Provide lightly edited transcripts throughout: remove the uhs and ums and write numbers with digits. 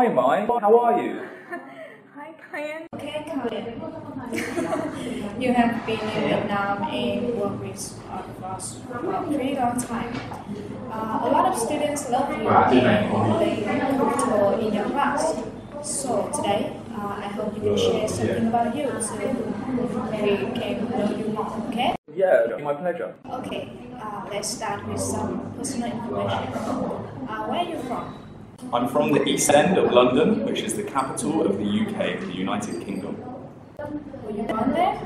Hi Mai, how are you? Hi, Kyan. Okay, Kyan. You have been in Vietnam and worked with us for a pretty long time. A lot of students love you and they are comfortable in your class. So today, I hope you can share something about you so we can know you more, okay? Yeah, my pleasure. Okay, let's start with some personal information. Where are you from? I'm from the East End of London, which is the capital of the UK, the United Kingdom. Were you born there?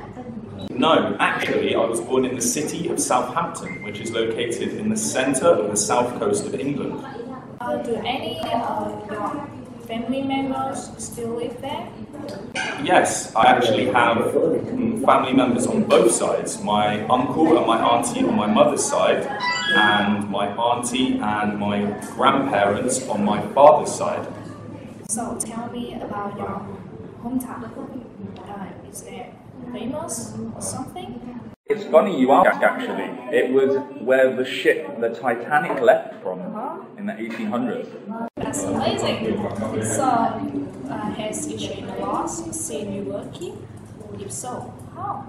No, actually, I was born in the city of Southampton, which is located in the centre of the south coast of England. Do any of your family members still live there? Yes, I actually have family members on both sides. My uncle and my auntie on my mother's side, and my auntie and my grandparents on my father's side. So tell me about your hometown. Is it famous or something? It's funny you ask, actually. It was where the ship, the Titanic, left from in the 1800s. That's amazing. So, has it changed a lot since you working? If so, how?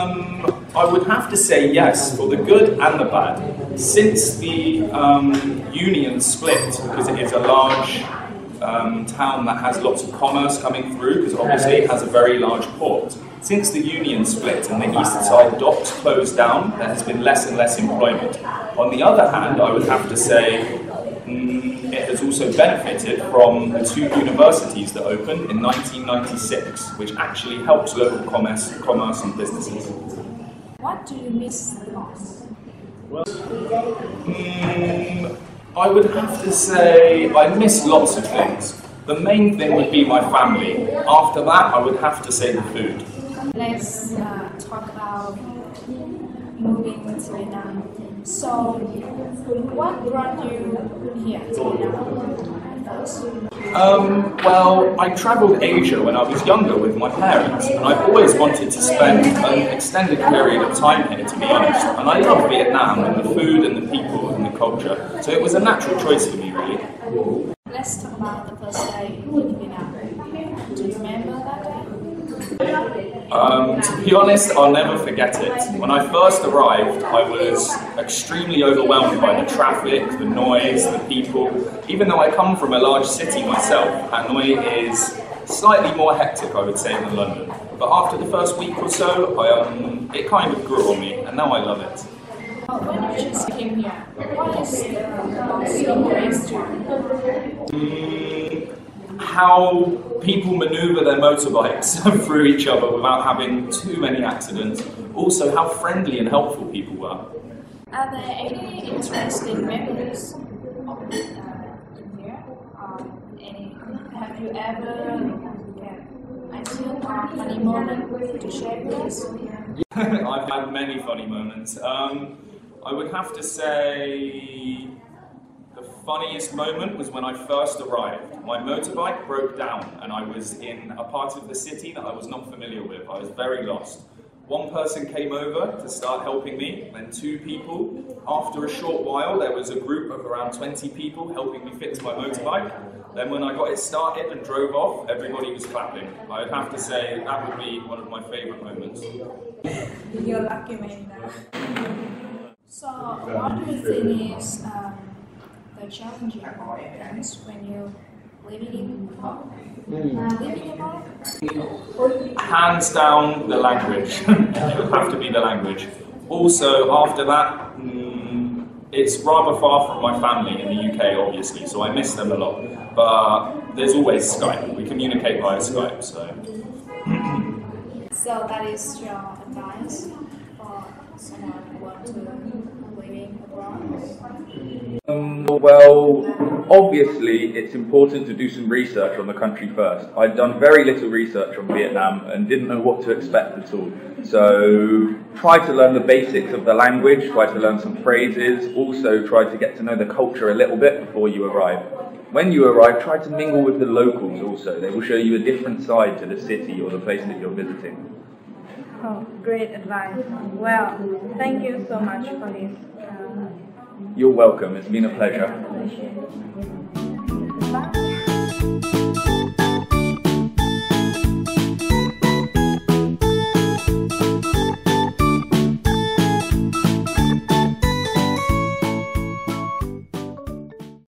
I would have to say yes, for the good and the bad. Since the Union split, because it is a large town that has lots of commerce coming through, because obviously it has a very large port. Since the Union split and the east side docks closed down, there has been less and less employment. On the other hand, I would have to say it has also benefited from the two universities that opened in 1996, which actually helps local commerce and businesses. What do you miss the most? I would have to say I miss lots of things. The main thing would be my family. After that, I would have to say the food. Let's talk about moving to Vietnam. So, what brought you here to Vietnam first? Well, I travelled Asia when I was younger with my parents, and I've always wanted to spend an extended period of time here, to be honest. And I love Vietnam and the food and the people and the culture, so it was a natural choice for me, really. Let's talk about the first day in Vietnam. Do you remember that day? To be honest, I'll never forget it. When I first arrived, I was extremely overwhelmed by the traffic, the noise, the people. Even though I come from a large city myself, Hanoi is slightly more hectic, I would say, than London. But after the first week or so, it kind of grew on me, and now I love it. When you just came here, what is the most impressed you? How people maneuver their motorbikes through each other without having too many accidents. Also, how friendly and helpful people were. Are there any interesting memories in here? Have you ever had a funny moment to share with us? I've had many funny moments. I would have to say the funniest moment was when I first arrived. My motorbike broke down and I was in a part of the city that I was not familiar with. I was very lost. One person came over to start helping me, then two people. After a short while, there was a group of around 20 people helping me fix my motorbike. Then when I got it started and drove off, everybody was clapping. I would have to say that would be one of my favourite moments. You're lucky man. So, what do you think is the challenging things when you're living abroad? Hands down, the language. It would have to be the language. Also, after that, it's rather far from my family in the UK, obviously, so I miss them a lot. But there's always Skype. We communicate via Skype, so. So that is your advice for someone who wants to living abroad? Well, obviously it's important to do some research on the country first. I'd done very little research on Vietnam and didn't know what to expect at all. So try to learn the basics of the language, try to learn some phrases, also try to get to know the culture a little bit before you arrive. When you arrive, try to mingle with the locals also. They will show you a different side to the city or the place that you're visiting. Oh, great advice. Well, thank you so much for this. You're welcome. It's been a pleasure. Appreciate it.